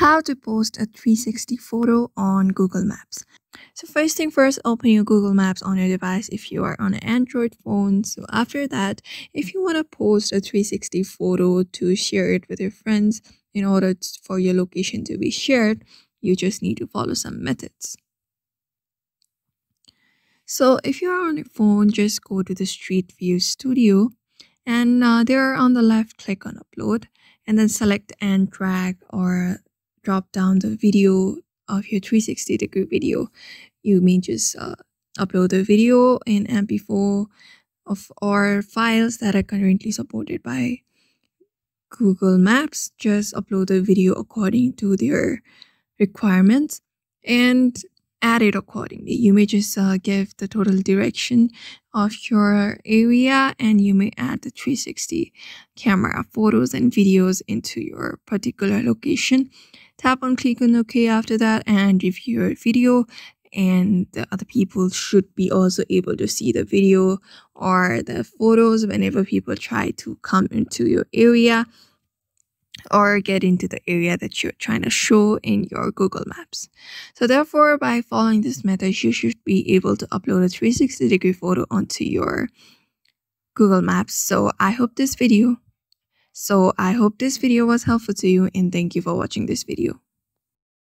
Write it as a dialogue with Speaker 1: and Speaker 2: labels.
Speaker 1: How to post a 360 photo on Google Maps. So first thing first, open your Google Maps on your device if you are on an Android phone. So after that, if you want to post a 360 photo to share it with your friends in order for your location to be shared, you just need to follow some methods. So if you're on your phone, just go to the Street View Studio, and there on the left, click on upload, and then select and drag or drop down the video of your 360-degree video. You may just upload the video in MP4 or files that are currently supported by Google Maps. Just upload the video according to their requirements and add it accordingly. You may just give the total direction of your area, and you may add the 360 camera photos and videos into your particular location. Tap on click on OK after that and review your video, and the other people should be also able to see the video or the photos whenever people try to come into your area or get into the area that you're trying to show in your Google Maps. So therefore, by following this method, you should be able to upload a 360-degree photo onto your Google Maps. So I hope this video was helpful to you, and thank you for watching this video.